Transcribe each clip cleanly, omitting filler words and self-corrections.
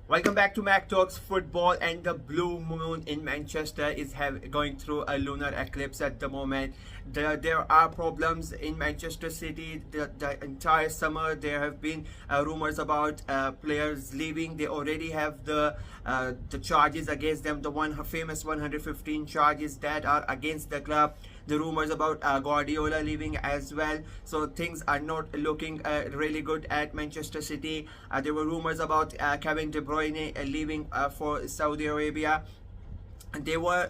Welcome back to Mac Talks Football. And the blue moon in Manchester is going through a lunar eclipse at the moment. There are problems in Manchester City. The entire summer there have been rumors about players leaving. They already have the charges against them, the famous 115 charges that are against the club. The rumors about Guardiola leaving as well. So things are not looking really good at Manchester City. There were rumors about Kevin De Bruyne leaving for Saudi Arabia. They were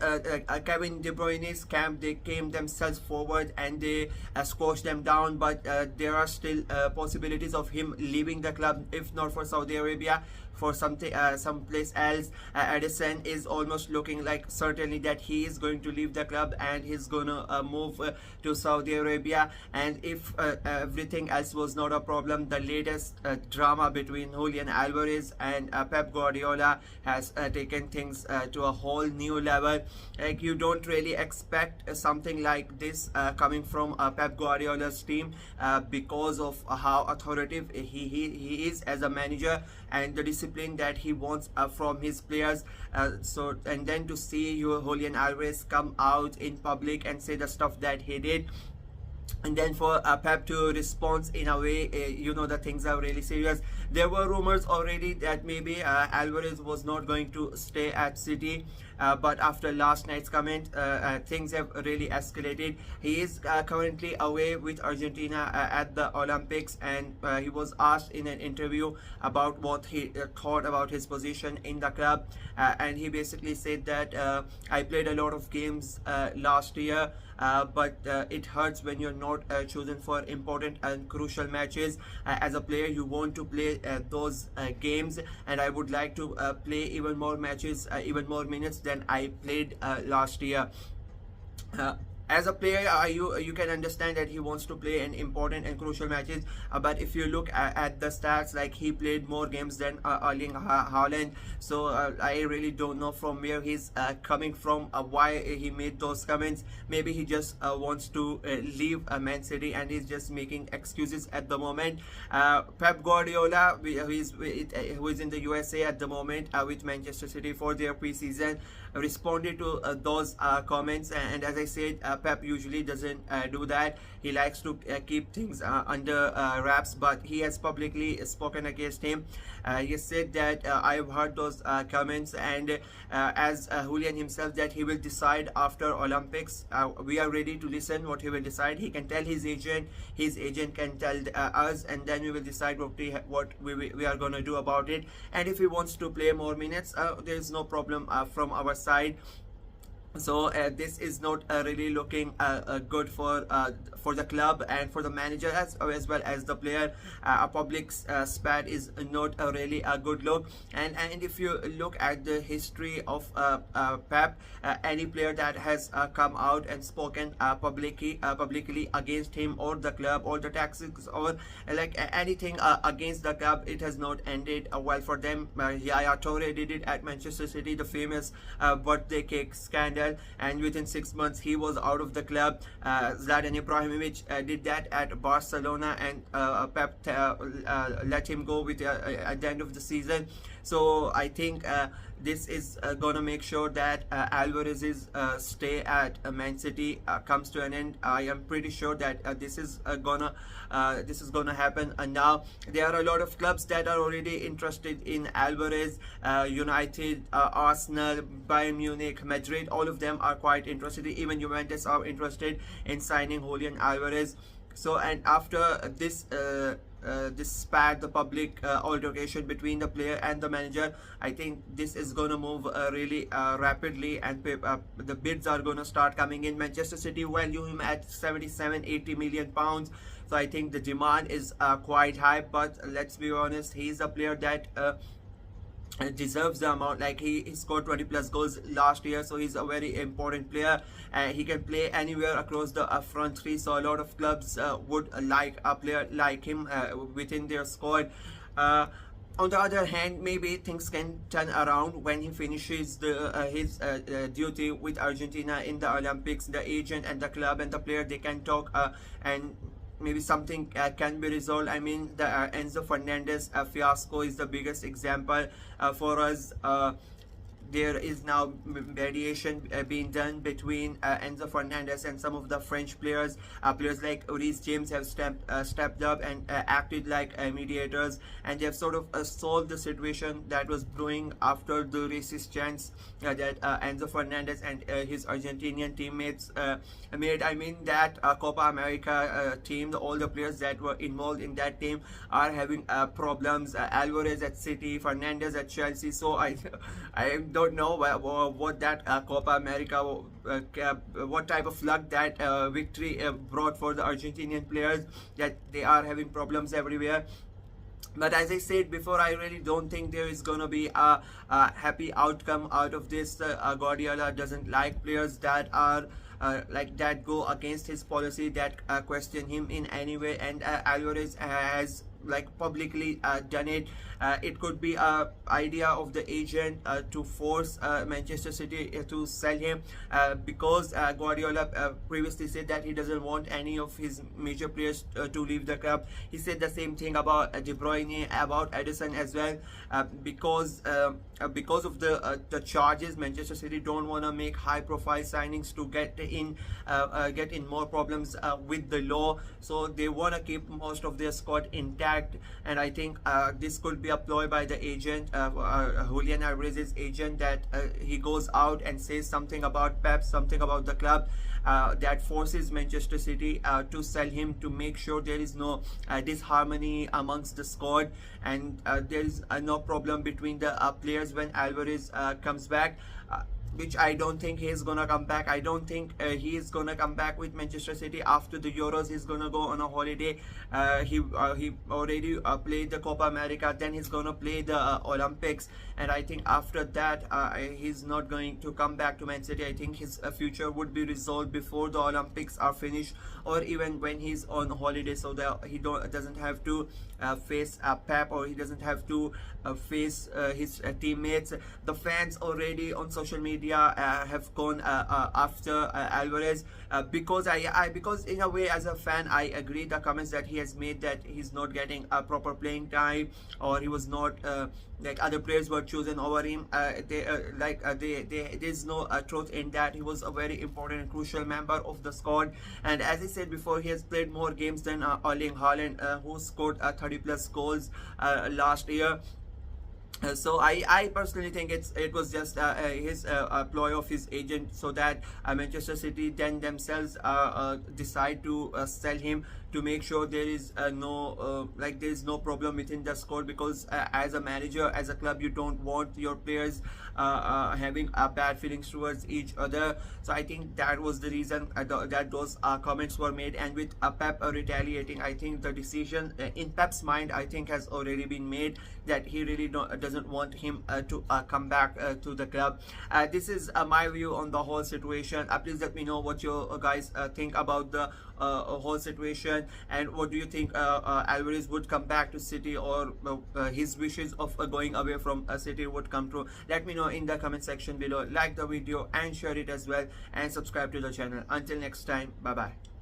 Kevin De Bruyne's camp. They came themselves forward and they squashed them down, but there are still possibilities of him leaving the club, if not for Saudi Arabia, for something someplace else. Edison is almost looking like certainly that he is going to leave the club and he's gonna move to Saudi Arabia. And if everything else was not a problem, the latest drama between Julian Alvarez and Pep Guardiola has taken things to a whole new level. Like, you don't really expect something like this coming from Pep Guardiola's team because of how authoritative he is as a manager and the discipline that he wants from his players. And then to see Julian Alvarez come out in public and say the stuff that he did, and then for Pep to respond in a way, the things are really serious. There were rumors already that maybe Alvarez was not going to stay at City, but after last night's comment, things have really escalated. He is currently away with Argentina at the Olympics, and he was asked in an interview about what he thought about his position in the club, and he basically said that I played a lot of games last year, but it hurts when you're not chosen for important and crucial matches. As a player, you want to play those games, and I would like to play even more matches, even more minutes than I played last year. As a player, you can understand that he wants to play in important and crucial matches, but if you look at the stats, like, he played more games than Erling Haaland. So I really don't know from where he's coming from, why he made those comments. Maybe he just wants to leave Man City and he's just making excuses at the moment. Pep Guardiola, who is in the USA at the moment with Manchester City for their preseason, responded to those comments, and as I said, Pep usually doesn't do that. He likes to keep things under wraps, but he has publicly spoken against him. He said that I've heard those comments, and as Julian himself, that he will decide after Olympics. We are ready to listen what he will decide. He can tell his agent can tell us, and then we will decide what we are going to do about it. And if he wants to play more minutes, there is no problem from our side. So this is not really looking good for the club and for the manager as well as the player. A public spat is not really a good look. And if you look at the history of Pep, any player that has come out and spoken publicly against him or the club or the tactics or like anything against the club, it has not ended well for them. Yaya Toure did it at Manchester City, the famous birthday cake scandal, and within 6 months he was out of the club. Zlatan Ibrahimovic did that at Barcelona, and Pep let him go at the end of the season. So I think this is gonna make sure that Alvarez's stay at Man City comes to an end. I am pretty sure that this is gonna happen. And now there are a lot of clubs that are already interested in Alvarez. United, Arsenal, Bayern Munich, Madrid, all of them are quite interested. Even Juventus are interested in signing Julian Alvarez. So, and after this spat, the public altercation between the player and the manager, I think this is going to move really rapidly, and the bids are going to start coming in. Manchester City value him at 77-80 million pounds. So I think the demand is quite high, but let's be honest, he's a player that deserves the amount. Like, he scored 20 plus goals last year, so he's a very important player. He can play anywhere across the front three, so a lot of clubs would like a player like him within their squad. On the other hand, maybe things can turn around when he finishes his duty with Argentina in the Olympics. The agent and the club and the player, they can talk and maybe something can be resolved. I mean, the Enzo Fernandez fiasco is the biggest example for us. There is now mediation being done between Enzo Fernandez and some of the French players. Players like Reece James have stepped up and acted like mediators, and they have sort of solved the situation that was brewing after the racist chants that Enzo Fernandez and his Argentinian teammates made. I mean, that Copa America team, all the players that were involved in that team are having problems. Alvarez at City, Fernandez at Chelsea. So I don't know what that Copa America, what type of luck that victory brought for the Argentinian players, that they are having problems everywhere. But as I said before, I really don't think there is going to be a happy outcome out of this. Guardiola doesn't like players that are like that go against his policy, that question him in any way, and Alvarez has like publicly done it. It could be a idea of the agent to force Manchester City to sell him, because Guardiola previously said that he doesn't want any of his major players to leave the club. He said the same thing about De Bruyne, about Edison as well, because of the charges. Manchester City don't want to make high profile signings to get in more problems with the law, so they want to keep most of their squad intact. And I think this could be a ploy by the agent, Julian Alvarez's agent, that he goes out and says something about Pep, something about the club, that forces Manchester City to sell him, to make sure there is no disharmony amongst the squad, and there is no problem between the players when Alvarez comes back. Which I don't think he's gonna come back. I don't think he is gonna come back with Manchester City after the Euros. He's gonna go on a holiday. He already played the Copa America. Then he's gonna play the Olympics, and I think after that he's not going to come back to Man City. I think his future would be resolved before the Olympics are finished, or even when he's on holiday, so that he doesn't have to face Pep, or he doesn't have to face his teammates. The fans already on social media have gone after Alvarez, because because in a way, as a fan, I agree the comments that he has made, that he's not getting a proper playing time, or he was not like other players were chosen over him. There's no truth in that. He was a very important and crucial member of the squad, and as I said before, he has played more games than Erling Haaland, who scored 30 plus goals last year. So I personally think it was just his ploy of his agent, so that Manchester City then themselves decide to sell him, to make sure there is there is no problem within the squad, because as a manager, as a club, you don't want your players having bad feelings towards each other. So I think that was the reason that those comments were made. And with Pep retaliating, I think the decision in Pep's mind, I think, has already been made, that he really doesn't want him to come back to the club. This is my view on the whole situation. Please let me know what you guys think about the whole situation, and what do you think Alvarez would come back to City, or his wishes of going away from City would come true. Let me know in the comment section below. Like the video and share it as well, and subscribe to the channel. Until next time, bye bye.